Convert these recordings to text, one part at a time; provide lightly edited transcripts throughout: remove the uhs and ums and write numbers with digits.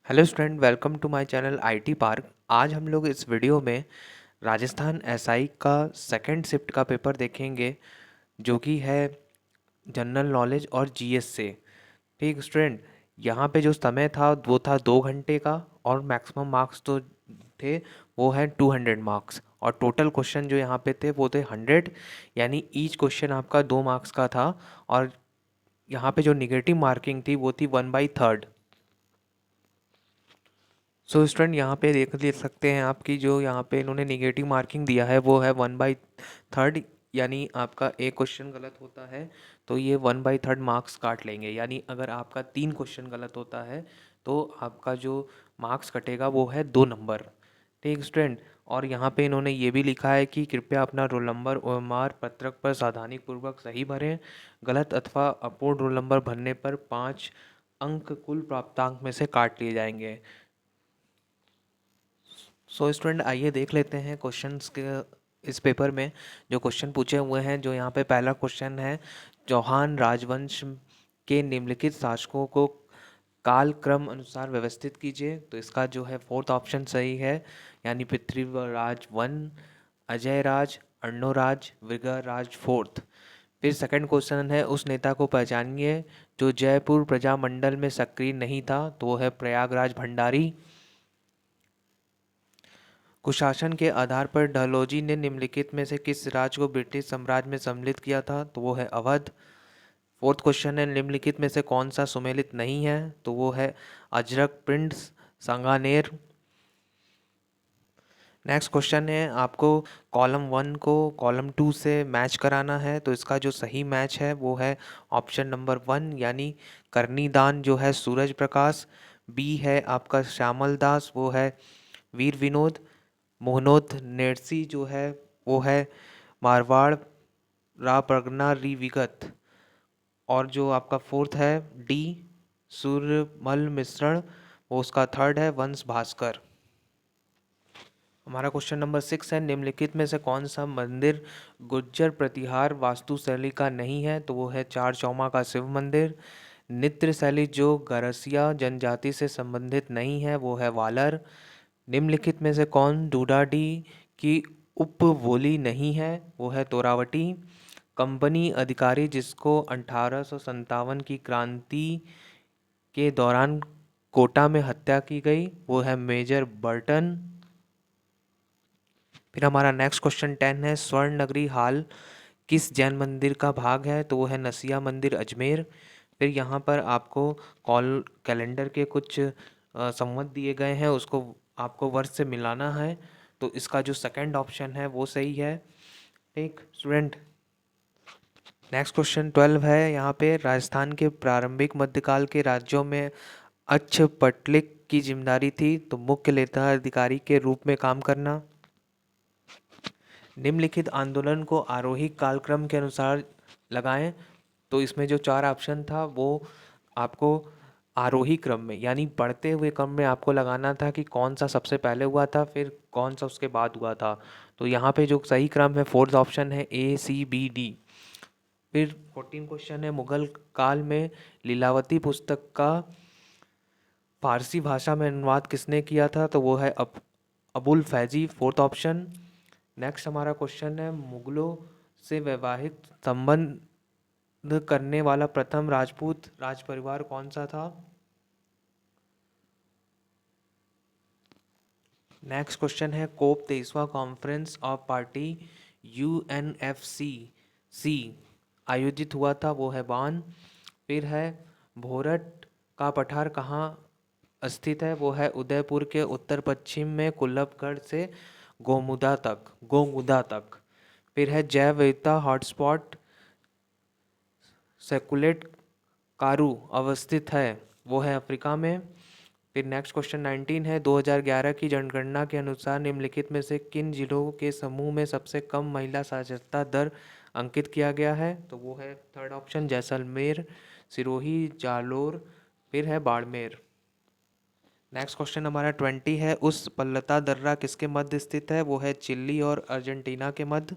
Hello student, welcome to my channel IT park. आज हम लोग इस वीडियो में राजस्थान एसआई का सेकंड शिफ्ट का पेपर देखेंगे, जो कि है जनरल नॉलेज और जीएस से। ठीक स्टूडेंट, यहाँ पे जो समय था वो था 2 घंटे का, और मैक्सिमम मार्क्स तो थे वो है 200 मार्क्स, और टोटल क्वेश्चन जो यहाँ पे थे वो थे 100, यानी ईच क्वेश्चन आपका 2 मार्क्स का था। और यहाँ पे जो निगेटिव मार्किंग थी वो थी 1/3। सो स्टूडेंट, यहाँ पे देख सकते हैं आपकी जो यहाँ पे इन्होंने निगेटिव मार्किंग दिया है वो है 1/3, यानी आपका एक क्वेश्चन गलत होता है तो ये 1/3 मार्क्स काट लेंगे। यानी अगर आपका 3 क्वेश्चन गलत होता है तो आपका जो मार्क्स कटेगा वो है 2 नंबर। ठीक स्टूडेंट, और यहाँ पे इन्होंने ये भी लिखा है कि कृपया अपना रोल नंबर ओएमआर पत्रक पर सावधानीपूर्वक सही भरें। गलत अथवा अपूर्ण रोल नंबर भरने पर 5 अंक कुल प्राप्तांक में से काट लिए जाएंगे। सो स्टूडेंट, आइए देख लेते हैं क्वेश्चंस के इस पेपर में जो क्वेश्चन पूछे हुए हैं। जो यहाँ पे पहला क्वेश्चन है, चौहान राजवंश के निम्नलिखित शासकों को काल क्रम अनुसार व्यवस्थित कीजिए। तो इसका जो है फोर्थ ऑप्शन सही है, यानी पृथ्वीराज वन, अजय राज, अर्णोराज, विग्रहराज फोर्थ। फिर सेकंड क्वेश्चन है, उस नेता को पहचानिए जो जयपुर प्रजामंडल में सक्रिय नहीं था। तो वो है प्रयागराज भंडारी। कुशासन के आधार पर डलहौजी ने निम्नलिखित में से किस राज्य को ब्रिटिश साम्राज्य में सम्मिलित किया था? तो वो है अवध। फोर्थ क्वेश्चन है, निम्नलिखित में से कौन सा सुमेलित नहीं है? तो वो है Ajrak, prints, Sanganer. Next question है, आपको कॉलम 1 को कॉलम 2 से मैच कराना है। तो इसका जो सही मैच है वो है ऑप्शन नंबर 1, यानी करनीदान जो है सूरज प्रकाश। बी है आपका श्यामल दास, वो है वीर विनोद। मोहनोद नेर्सी जो है वो है मारवाड़ रा परगना री विगत। और जो आपका फोर्थ है डी सूर्यमल मिश्रण, वो उसका थर्ड है वंश भास्कर। हमारा क्वेश्चन नंबर 6 है, निम्नलिखित में से कौन सा मंदिर गुज्जर प्रतिहार वास्तुशैली का नहीं है? तो वो है चार चौमा का शिव मंदिर। नृत्य शैली जो गरसिया जनजाति से संबंधित नहीं है, वो है वालर। निम्नलिखित में से कौन डूडाडी की उपबोली नहीं है? वो है तोरावटी। कंपनी अधिकारी जिसको 1857 की क्रांति के दौरान कोटा में हत्या की गई, वो है मेजर बर्टन। फिर हमारा नेक्स्ट क्वेश्चन 10 है, स्वर्ण नगरी हाल किस जैन मंदिर का भाग है? तो वो है नसिया मंदिर अजमेर। फिर यहाँ पर आपको कॉल कैलेंडर के कुछ संवत दिए गए हैं, उसको आपको वर्ष से मिलाना है। तो इसका जो सेकंड ऑप्शन है वो सही है। ठीक स्टूडेंट, नेक्स्ट क्वेश्चन 12 है, यहाँ पे राजस्थान के प्रारंभिक मध्यकाल के राज्यों में अक्षपटलिक की जिम्मेदारी थी। तो मुख्य लेखा अधिकारी के रूप में काम करना। निम्नलिखित आंदोलन को आरोही कालक्रम के अनुसार लगाएं। तो इसमें जो चार ऑप्शन था वो आपको आरोही क्रम में, यानी बढ़ते हुए क्रम में आपको लगाना था कि कौन सा सबसे पहले हुआ था, फिर कौन सा उसके बाद हुआ था। तो यहाँ पे जो सही क्रम है फोर्थ ऑप्शन है ACBD। फिर 14 क्वेश्चन है, मुगल काल में लीलावती पुस्तक का फारसी भाषा में अनुवाद किसने किया था? तो वो है Abul Faizi, fourth option. Next हमारा क्वेश्चन है, मुगलों से वैवाहिक संबंध करने वाला प्रथम राजपूत राज परिवार कौन सा था? नेक्स्ट क्वेश्चन है, कोप 23वां कॉन्फ्रेंस ऑफ पार्टी UNFC सी आयोजित हुआ था, वो है बान। फिर है भोरट का पठार कहाँ स्थित है? वो है उदयपुर के उत्तर पश्चिम में कुल्लभगढ़ से गोमुदा तक। फिर है जैव विविधता हॉटस्पॉट सेकुलेट कारू अवस्थित है, वो है अफ्रीका में। फिर नेक्स्ट क्वेश्चन 19 है, 2011 की जनगणना के अनुसार निम्नलिखित में से किन जिलों के समूह में सबसे कम महिला साक्षरता दर अंकित किया गया है? तो वो है थर्ड ऑप्शन जैसलमेर, सिरोही, जालोर। फिर है बाड़मेर। नेक्स्ट क्वेश्चन हमारा 20 है, उस पल्लता दर्रा किसके मध्य स्थित है? वो है चिली और अर्जेंटीना के मध्य।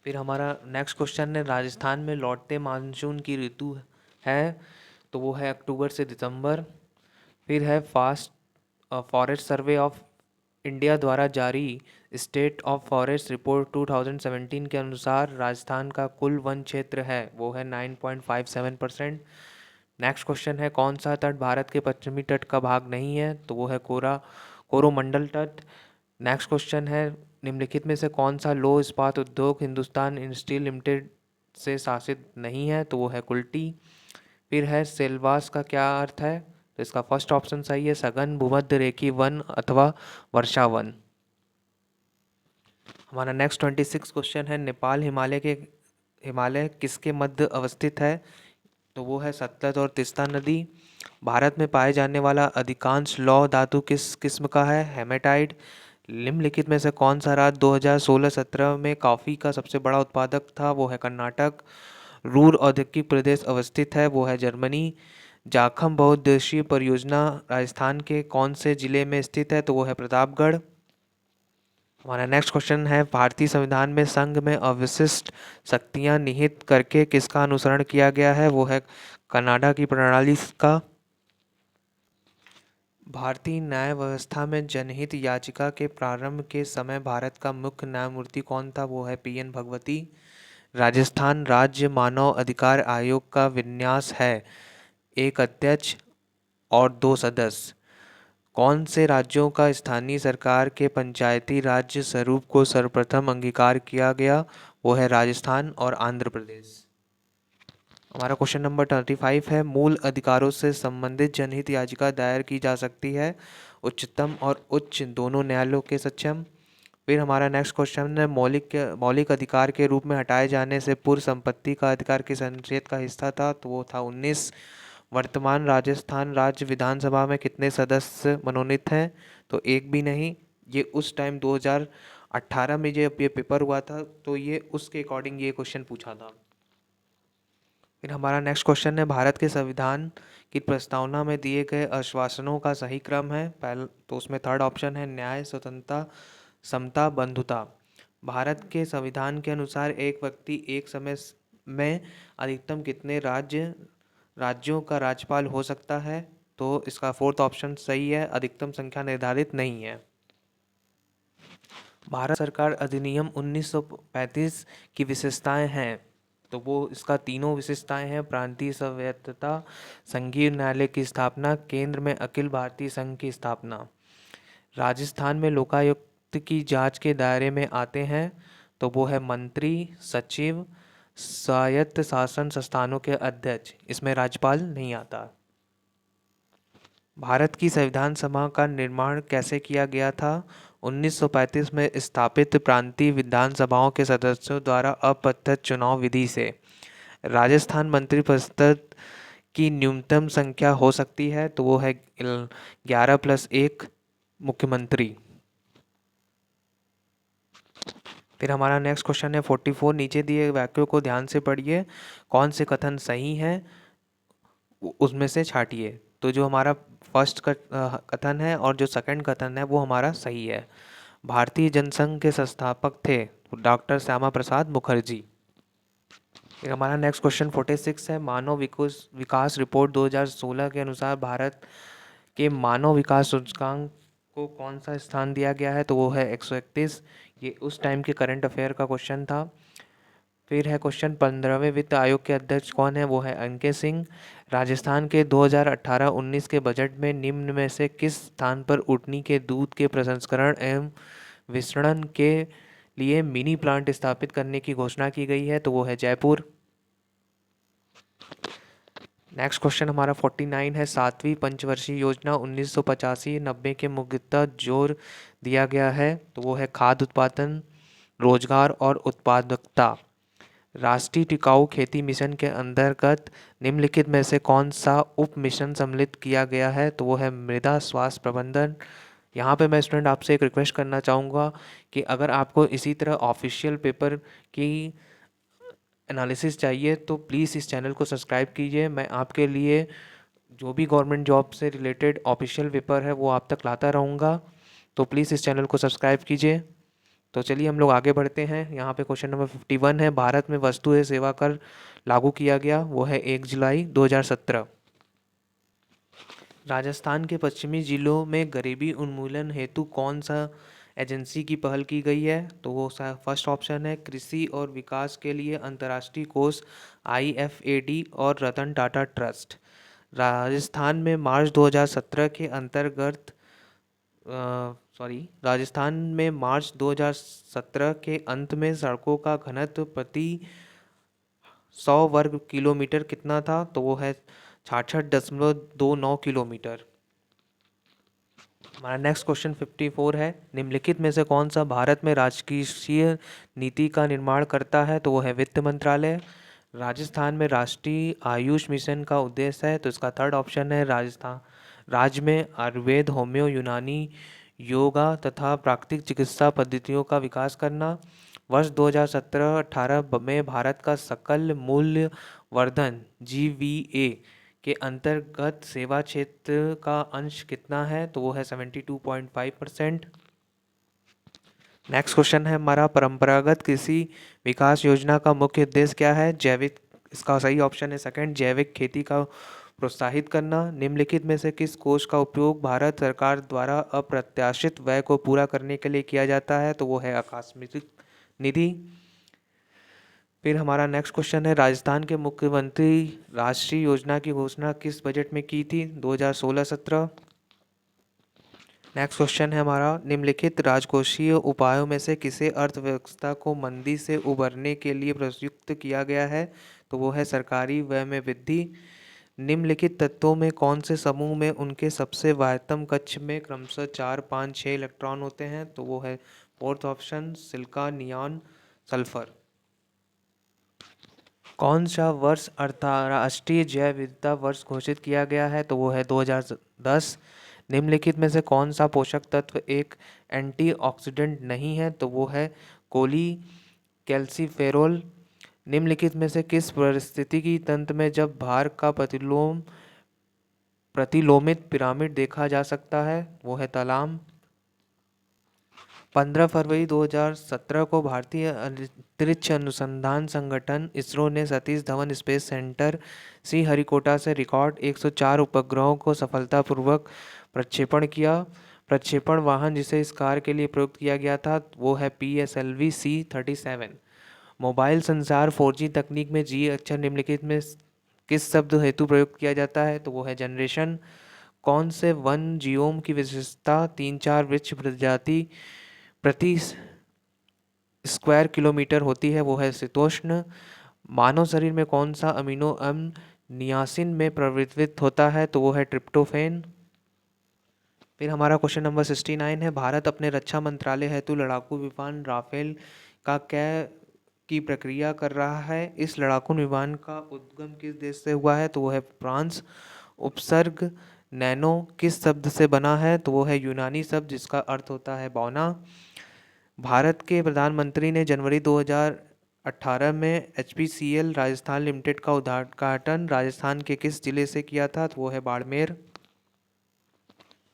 फिर हमारा नेक्स्ट क्वेश्चन है, राजस्थान में लौटते मानसून की ऋतु है? तो वो है अक्टूबर से दिसंबर। फिर है fast forest survey of India द्वारा जारी स्टेट ऑफ फॉरेस्ट रिपोर्ट 2017 के अनुसार राजस्थान का कुल वन क्षेत्र है वो है 9.57%। नेक्स्ट क्वेश्चन है कौन सा तट भारत के पश्चिमी तट का भाग नहीं है, तो वो है कोरोमंडल तट। नेक्स्ट क्वेश्चन है निम्नलिखित में से कौन सा लौह इस्पात उद्योग हिंदुस्तान स्टील लिमिटेड से शासित नहीं है, तो वो है कुल्टी। फिर है सेल्वास का क्या अर्थ है, तो इसका फर्स्ट ऑप्शन सही है सघन भूमध्य रेखी वन अथवा वर्षा वन। हमारा नेक्स्ट 26 क्वेश्चन है नेपाल हिमालय किसके मध्य अवस्थित है, तो वो है सतलज और तीस्ता नदी। भारत में पाए जाने वाला अधिकांश लौह धातु किस किस्म का है, हेमेटाइट। निम्नलिखित में से कौन सा राज्य 2016-17 में कॉफ़ी का सबसे बड़ा उत्पादक था, वो है कर्नाटक। रूर औद्योगिक प्रदेश अवस्थित है, वो है जर्मनी। जाखम बहुउद्देशीय परियोजना राजस्थान के कौन से जिले में स्थित है, तो वो है प्रतापगढ़। हमारा नेक्स्ट क्वेश्चन है भारतीय संविधान में संघ में अवशिष्ट शक्तियां निहित करके किसका अनुसरण किया गया है, वो है कनाडा की प्रणाली का। भारतीय न्याय व्यवस्था में जनहित याचिका के प्रारंभ के समय भारत का मुख्य न्यायमूर्ति कौन था, वो है पीएन भगवती। राजस्थान राज्य मानव अधिकार आयोग का विन्यास है एक अध्यक्ष और दो सदस्य। कौन से राज्यों का स्थानीय सरकार के पंचायती राज्य स्वरूप को सर्वप्रथम अंगीकार किया गया, वो है राजस्थान और आंध्र प्रदेश। हमारा क्वेश्चन नंबर 35 है मूल अधिकारों से संबंधित जनहित याचिका दायर की जा सकती है उच्चतम और उच्च दोनों न्यायालयों के सक्षम। फिर हमारा नेक्स्ट क्वेश्चन है मौलिक अधिकार के रूप में हटाए जाने से पूर्व संपत्ति का अधिकार किस अनुच्छेद का हिस्सा था, तो वो था 19। वर्तमान राजस्थान राज्य विधानसभा में कितने सदस्य मनोनीत हैं, तो एक भी नहीं। ये उस टाइम 2018 में जब ये पेपर हुआ था तो ये उसके अकॉर्डिंग ये क्वेश्चन पूछा था। फिर हमारा नेक्स्ट क्वेश्चन है भारत के संविधान की प्रस्तावना में दिए गए आश्वासनों का सही क्रम है, पहला तो उसमें थर्ड ऑप्शन है न्याय स्वतंत्रता समता बंधुता। भारत के संविधान के अनुसार एक व्यक्ति एक समय में अधिकतम कितने राज्यों का राज्यपाल हो सकता है, तो इसका फोर्थ ऑप्शन सही है अधिकतम संख्या निर्धारित नहीं है। भारत सरकार अधिनियम 1935 की विशेषताएं हैं, तो वो इसका तीनों विशेषताएं हैं प्रांतीय स्वायत्तता, संघीय न्यायालय की स्थापना, केंद्र में अखिल भारतीय संघ की स्थापना। राजस्थान में लोकायुक्त की जांच के दायरे में आते हैं, तो वो है मंत्री सचिव स्वायत्त शासन संस्थानों के अध्यक्ष, इसमें राज्यपाल नहीं आता। भारत की संविधान सभा का निर्माण कैसे किया गया था, 1935 में स्थापित प्रांतीय विधानसभाओं के सदस्यों द्वारा अप्रत्यक्ष चुनाव विधि से। राजस्थान मंत्रिपरिषद की न्यूनतम संख्या हो सकती है, तो वो है 11+1 मुख्यमंत्री। फिर हमारा नेक्स्ट क्वेश्चन है 44 नीचे दिए वाक्यों को ध्यान से पढ़िए कौन से कथन सही हैं उसमें से छांटिए। तो जो हमारा फर्स्ट कथन है और जो सेकंड कथन है वो हमारा सही है। भारतीय जनसंघ के संस्थापक थे डॉक्टर श्यामा प्रसाद मुखर्जी। फिर हमारा नेक्स्ट क्वेश्चन 46 है मानव विकास रिपोर्ट 2016 के अनुसार भारत के मानव विकास सूचकांक को कौन सा स्थान दिया गया है, तो वो है 131। ये उस टाइम के करंट अफेयर का क्वेश्चन था। फिर है क्वेश्चन 15वें वित्त आयोग के अध्यक्ष कौन है, वो है अंके सिंह। राजस्थान के 2018-19 के बजट में निम्न में से किस स्थान पर ऊँटनी के दूध के प्रसंस्करण एवं विपणन के लिए मिनी प्लांट स्थापित करने की घोषणा की गई है, तो वो है जयपुर। नेक्स्ट क्वेश्चन हमारा 49 है सातवीं पंचवर्षीय योजना 1985-90 के मुख्यतः जोर दिया गया है, तो वो है खाद्य उत्पादन रोजगार और उत्पादकता। राष्ट्रीय टिकाऊ खेती मिशन के अंतर्गत निम्नलिखित में से कौन सा उप मिशन सम्मिलित किया गया है, तो वो है मृदा स्वास्थ्य प्रबंधन। यहाँ पे मैं स्टूडेंट आपसे एक रिक्वेस्ट करना चाहूँगा कि अगर आपको इसी तरह ऑफिशियल पेपर की एनालिसिस चाहिए तो प्लीज़ इस चैनल को सब्सक्राइब कीजिए। मैं आपके लिए जो भी गवर्नमेंट जॉब से रिलेटेड ऑफिशियल पेपर है वो आप तक लाता रहूँगा, तो प्लीज़ इस चैनल को सब्सक्राइब कीजिए। तो चलिए हम लोग आगे बढ़ते हैं। यहाँ पे क्वेश्चन नंबर 51 है भारत में वस्तु एवं सेवा कर लागू किया गया, वो है 1 जुलाई 2017। राजस्थान के पश्चिमी जिलों में गरीबी उन्मूलन हेतु कौन सा एजेंसी की पहल की गई है? तो वो फर्स्ट ऑप्शन है कृषि और विकास के लिए अंतर्राष्ट्रीय कोष IFAD और रतन टाटा ट्रस्ट। राजस्थान में मार्च 2017 के अंतर्गत राजस्थान में मार्च 2017 के अंत में सड़कों का घनत्व प्रति 100 वर्ग किलोमीटर कितना था? तो वो है 66.29 किलोमीटर। हमारा नेक्स्ट क्वेश्चन 54 है, निम्नलिखित में से कौन सा भारत में राजकीय नीति का निर्माण करता है? तो वो है वित्त मंत्रालय। राजस्थान में राष्ट्रीय आयुष मिशन का उद्देश्य है, तो इसका थर्ड ऑप्शन है राजस्थान राज्य में आयुर्वेद, होम्यो, यूनानी, योगा तथा प्राकृतिक चिकित्सा पद्धतियों का विकास करना। वर्ष 2017-18 में भारत का सकल मूल्य वर्धन GVA के अंतर्गत सेवा क्षेत्र का अंश कितना है? तो वो है 72.5%। नेक्स्ट क्वेश्चन है हमारा, परंपरागत कृषि विकास योजना का मुख्य उद्देश्य क्या है? जैविक, इसका सही ऑप्शन है सेकंड, जैविक खेती का प्रोत्साहित करना। निम्नलिखित में से किस कोष का उपयोग भारत सरकार द्वारा अप्रत्याशित व्यय को पूरा करने के लिए किया जाता है? तो वो है आकस्मिक निधि। फिर हमारा नेक्स्ट क्वेश्चन है, राजस्थान के मुख्यमंत्री राष्ट्रीय योजना की घोषणा किस बजट में की थी? 2016-17। नेक्स्ट क्वेश्चन है हमारा, निम्नलिखित राजकोषीय उपायों में से किसे अर्थव्यवस्था को मंदी से उबरने के लिए प्रयुक्त किया गया है? तो वो है सरकारी व्यय में वृद्धि। निम्नलिखित तत्वों में कौन से समूह में उनके सबसे बाह्यतम कक्ष में क्रमशः 4, 5, 6 इलेक्ट्रॉन होते हैं? तो वो है fourth option, silica, neon, sulphur. कौन सा वर्ष अंतर्राष्ट्रीय जैव विविधता वर्ष घोषित किया गया है? तो वो है 2010। निम्नलिखित में से कौन सा पोषक तत्व एक एंटीऑक्सीडेंट नहीं है? तो वो है कोली कैल्सीफेरोल। निम्नलिखित में से किस पारिस्थितिकी तंत्र में जब भार का प्रतिलोमित पिरामिड देखा जा सकता है? वो है तालाम। 15 फरवरी 2017 को भारतीय अंतरिक्ष अनुसंधान संगठन इसरो ने सतीश धवन स्पेस सेंटर श्रीहरिकोटा से रिकॉर्ड 104 उपग्रहों को सफलतापूर्वक प्रक्षेपण किया। प्रक्षेपण वाहन जिसे इस कार्य के लिए प्रयुक्त किया गया था वो है PSLV C-37। मोबाइल संचार 4G तकनीक में G अक्षर निम्नलिखित में किस शब्द हेतु प्रयुक्त किया जाता है? तो वो है जनरेशन। कौन से वन जियोम की विशेषता 3-4 वृक्ष प्रजाति प्रति स्क्वायर किलोमीटर होती है? वो है शीतोष्ण। मानव शरीर में कौन सा अमीनो अम्ल नियासिन में परिवर्तित होता है? तो वो है ट्रिप्टोफैन। फिर हमारा क्वेश्चन नंबर 69 है, भारत अपने रक्षा मंत्रालय हेतु लड़ाकू विमान राफेल का क्रय की प्रक्रिया कर रहा है। इस लड़ाकू विमान का उद्गम किस देश से हुआ है? तो वो है फ्रांस। उपसर्ग नैनो किस शब्द से बना है? तो वो है यूनानी शब्द जिसका अर्थ होता है बौना। भारत के प्रधानमंत्री ने जनवरी 2018 में HPCL राजस्थान लिमिटेड का उद्घाटन राजस्थान के किस जिले से किया था? तो वो है बाड़मेर।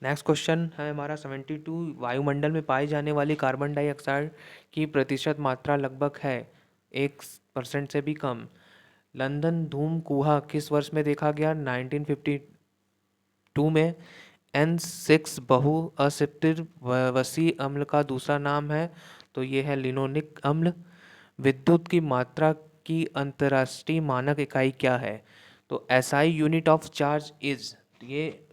नेक्स्ट क्वेश्चन है हमारा 72, वायुमंडल में पाई जाने वाली कार्बन डाइऑक्साइड की प्रतिशत मात्रा लगभग है 1% से भी कम। लंदन धूम कुहा किस वर्ष में देखा गया? 1952 में। N6 बहु असंतृप्त वसी अम्ल का दूसरा नाम है, तो ये है लिनोलिक अम्ल। विद्युत की मात्रा की अंतर्राष्ट्रीय मानक इकाई क्या है? तो SI unit of charge is, ये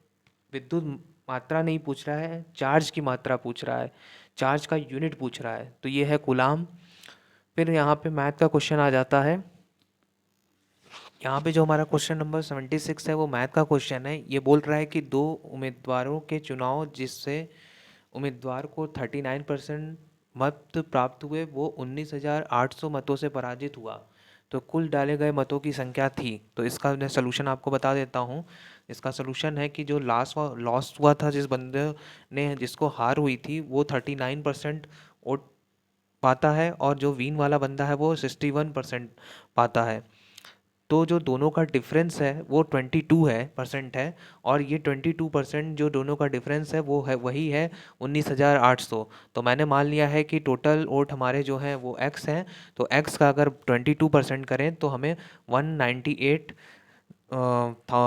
विद्युत मात्रा नहीं पूछ रहा है, चार्ज की मात्रा पूछ रहा है, चार्ज का यूनिट पूछ रहा है, तो ये है कूलाम। फिर यहाँ पे मैथ का क्वेश्चन आ जाता है। यहाँ पे जो हमारा क्वेश्चन नंबर 76 है वो मैथ का क्वेश्चन है। ये बोल रहा है कि दो उम्मीदवारों के चुनाव जिससे उम्मीदवार को 39% मत प्राप्त हुए वो 19,800 मतों से पराजित हुआ, तो कुल डाले गए मतों की संख्या थी। तो इसका मैं सोल्यूशन आपको बता देता हूँ। इसका सोल्यूशन है कि जो लॉस हुआ था, जिस बंदे ने जिसको हार हुई थी वो 39% वोट पाता है, और जो विन वाला बंदा है वो 61% पाता है। तो जो दोनों का डिफरेंस है वो 22% है, और ये 22% जो दोनों का डिफरेंस है वो है वही है 19,800। तो मैंने मान लिया है कि टोटल वोट हमारे जो हैं वो x हैं, तो x का अगर 22% करें तो हमें 198 था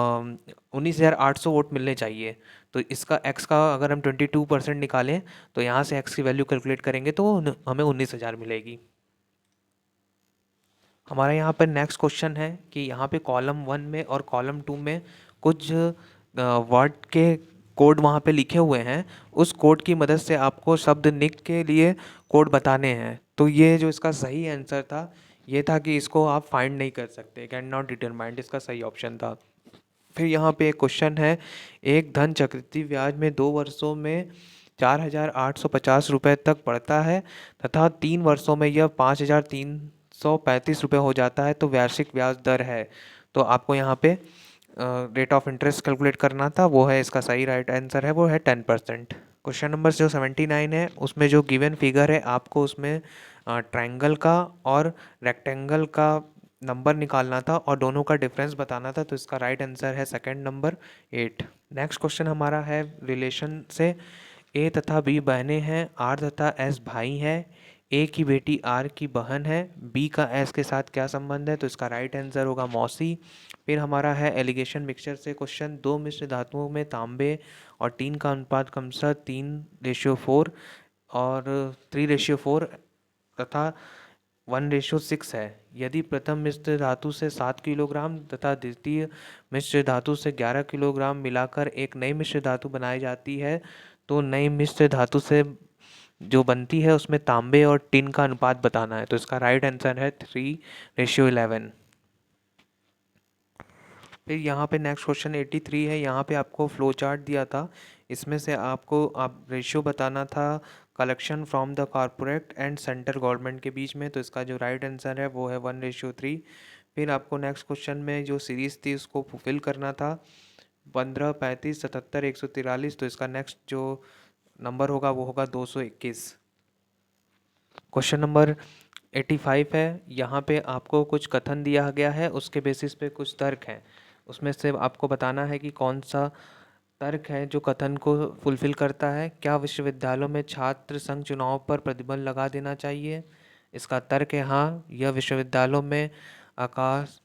19,800 वोट मिलने चाहिए। तो इसका एक्स का अगर हम 22% निकालें तो यहाँ से एक्स की वैल्यू कैलकुलेट करेंगे तो हमें 19,000 मिलेगी। हमारा यहाँ पर नेक्स्ट क्वेश्चन है कि यहाँ पे कॉलम 1 में और कॉलम 2 में कुछ वर्ड के कोड वहाँ पे लिखे हुए हैं। उस कोड की मदद से आपको शब्द निक के लिए कोड बताने हैं। तो ये जो इसका सही आंसर था ये था कि इसको आप फाइंड नहीं कर सकते, कैन नॉट डिटरमाइंड इसका सही ऑप्शन था। फिर यहाँ पे एक क्वेश्चन है, एक धन चक्रवृद्धि ब्याज में 2 वर्षों में 4,850 रुपये तक बढ़ता है तथा 3 वर्षों में यह 5,335 रुपये हो जाता है, तो वार्षिक ब्याज दर है। तो आपको यहाँ पे रेट ऑफ इंटरेस्ट कैलकुलेट करना था, वो है इसका सही राइट आंसर है, वो है 10%। क्वेश्चन नंबर जो 79 है उसमें जो गिवन फिगर है आपको उसमें ट्रायंगल का और रेक्टेंगल का नंबर निकालना था और दोनों का डिफरेंस बताना था। तो इसका राइट आंसर है सेकंड नंबर 8। नेक्स्ट क्वेश्चन हमारा है रिलेशन से, ए तथा बी बहनें हैं, आर तथा एस भाई हैं, ए की बेटी आर की बहन है, बी का एस के साथ क्या संबंध है? तो इसका राइट आंसर होगा मौसी। फिर हमारा है एलिगेशन मिक्सचर से क्वेश्चन, दो मिश्र धातुओं में तांबे और टीन का अनुपात क्रमशः 3:4 और 3:4 तथा 1:6 है। यदि प्रथम मिश्र धातु से 7 किलोग्राम तथा द्वितीय मिश्र धातु से 11 किलोग्राम मिलाकर एक नई मिश्र धातु बनाई जाती है, तो नई मिश्र धातु से जो बनती है उसमें तांबे और टिन का अनुपात बताना है। तो इसका राइट आंसर है 3:11। फिर यहाँ पे नेक्स्ट क्वेश्चन 83 है। यहाँ पे आपको फ्लो चार्ट दिया था, इसमें से आपको आप रेशियो बताना था collection from the corporate and centre government के बीच में। तो इसका जो राइट आंसर है वो है 1:3। फिर आपको नेक्स्ट क्वेश्चन में जो सीरीज थी उसको फुलफिल करना था 15, 35, 77, 143। तो इसका नेक्स्ट जो नंबर होगा वो होगा 221। क्वेश्चन नंबर 85 है। यहाँ पे आपको कुछ कथन दिया गया है, उसके बेसिस पे कुछ तर्क हैं। उसमें से आपको बताना है कि कौन सा तर्क है जो कथन को फुलफिल करता है। क्या विश्वविद्यालयों में छात्र संघ चुनाव पर प्रतिबंध लगा देना चाहिए? इसका तर्क है हाँ, यह विश्वविद्यालयों में आकाश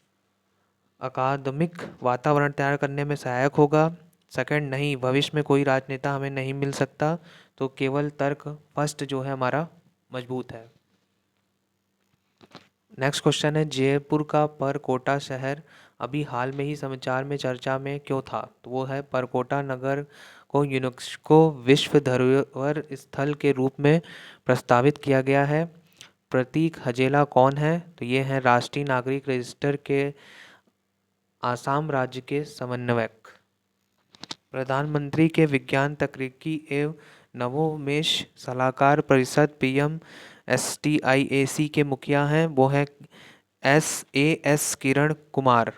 अकादमिक वातावरण तैयार करने में सहायक होगा। सेकंड, नहीं, भविष्य में कोई राजनेता हमें नहीं मिल सकता। तो केवल तर्क फर्स्ट जो है हमारा मजबूत है। नेक्स्ट क्वेश्चन है, जयपुर का परकोटा शहर अभी हाल में ही समाचार में चर्चा में क्यों था? तो वो है परकोटा नगर को यूनेस्को विश्व धरोहर स्थल के रूप में प्रस्तावित किया गया है। प्रतीक हजेला कौन है? तो ये हैं राष्ट्रीय नागरिक रजिस्टर के आसाम राज्य के समन्वयक। प्रधानमंत्री के विज्ञान तकनीकी एवं नवोन्मेष सलाहकार परिषद PMSTIAC के मुखिया हैं, वो है SAS किरण कुमार।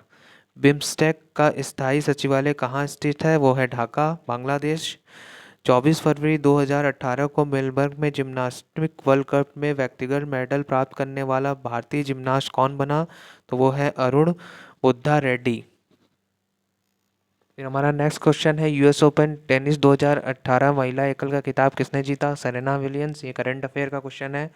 बिम्स्टेक का स्थायी सचिवालय कहाँ स्थित है? वो है ढाका, बांग्लादेश। 24 फरवरी 2018 को मेलबर्न में जिम्नास्टिक वर्ल्ड कप में व्यक्तिगत मेडल प्राप्त करने वाला भारतीय जिम्नास्ट कौन बना? तो वो है अरुण बुद्धा रेड्डी। फिर हमारा नेक्स्ट क्वेश्चन है, यूएस ओपन टेनिस 2018 महिला एकल का खिताब किसने जीता? Serena Williams. ये करंट अफेयर का क्वेश्चन है।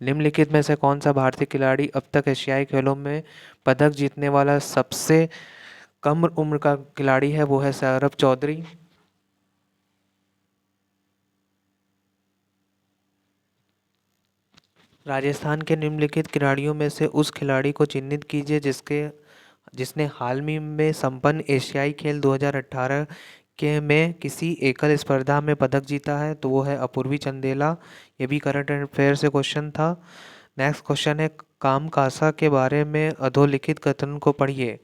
निम्नलिखित में से कौन सा भारतीय खिलाड़ी अब तक एशियाई खेलों में पदक जीतने वाला सबसे कम उम्र का खिलाड़ी है? वो है सौरभ चौधरी। राजस्थान के निम्नलिखित खिलाड़ियों में से उस खिलाड़ी को चिन्हित कीजिए जिसने हाल ही में संपन्न एशियाई खेल 2018 के में किसी एकल स्पर्धा में पदक जीता है। तो वो है अपूर्वी चंदेला। ये भी करंट अफेयर से क्वेश्चन था। नेक्स्ट क्वेश्चन है, कामकासा के बारे में अधोलिखित कथन को पढ़िए।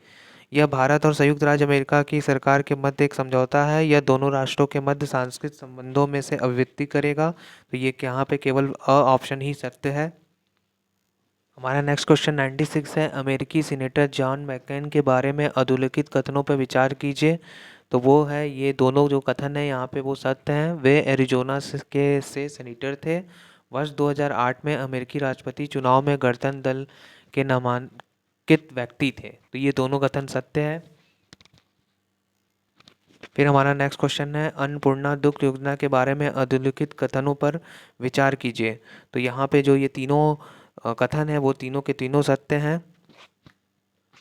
यह भारत और संयुक्त राज्य अमेरिका की सरकार के मध्य एक समझौता है। यह दोनों राष्ट्रों के मध्य सांस्कृतिक संबंधों में से अभिव्यक्ति करेगा। तो ये यहाँ पे केवल अ ऑप्शन ही सत्य है। हमारा नेक्स्ट क्वेश्चन 96 है, अमेरिकी सीनेटर जॉन मैकेन के बारे में अधोलिखित कथनों पर विचार कीजिए। तो वो है, ये दोनों जो कथन है यहाँ पे वो सत्य हैं। वे एरिजोना से सीनेटर थे। वर्ष 2008 में अमेरिकी राष्ट्रपति चुनाव में गणतंत्र दल के नामांकित व्यक्ति थे। तो ये दोनों कथन सत्य है। फिर हमारा नेक्स्ट क्वेश्चन है, अन्नपूर्णा दुग्ध योजना के बारे में अधोलिखित कथनों पर विचार कीजिए। तो यहाँ पे जो ये तीनों कथन है वो तीनों के तीनों सत्य हैं।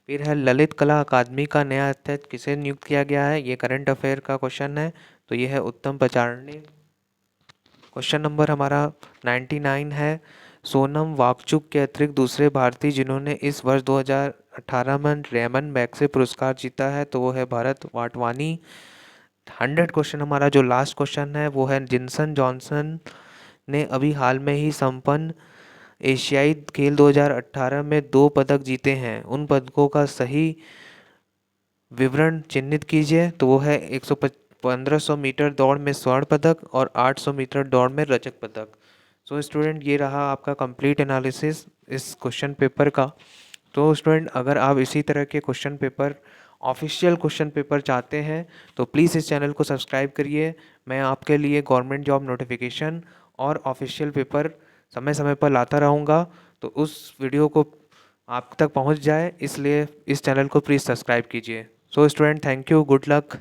फिर है ललित कला अकादमी का नया अध्यक्ष किसे नियुक्त किया गया है, ये करंट अफेयर का क्वेश्चन है, तो ये है उत्तम पचारणे। क्वेश्चन नंबर हमारा 99 है, सोनम वांगचुक के अतिरिक्त दूसरे भारतीय जिन्होंने इस वर्ष 2018 में रेमन मैग्सेसे पुरस्कार जीता है, तो वो है भरत वाटवानी। 100 क्वेश्चन हमारा जो लास्ट क्वेश्चन है वो है, जिनसन जॉनसन ने अभी हाल में ही संपन्न एशियाई खेल 2018 में 2 पदक जीते हैं, उन पदकों का सही विवरण चिह्नित कीजिए, तो वो है 1500 मीटर दौड़ में स्वर्ण पदक और 800 मीटर दौड़ में रजत पदक। सो स्टूडेंट, ये रहा आपका कंप्लीट एनालिसिस इस क्वेश्चन पेपर का। तो स्टूडेंट, अगर आप इसी तरह के question paper, official question paper चाहते हैं तो प्लीज़ इस चैनल को सब्सक्राइब करिए। मैं आपके लिए गवर्नमेंट जॉब नोटिफिकेशन और ऑफिशियल पेपर समय समय पर लाता रहूँगा, तो उस वीडियो को आप तक पहुँच जाए, इसलिए इस चैनल को प्लीज़ सब्सक्राइब कीजिए। So student, thank you, good luck.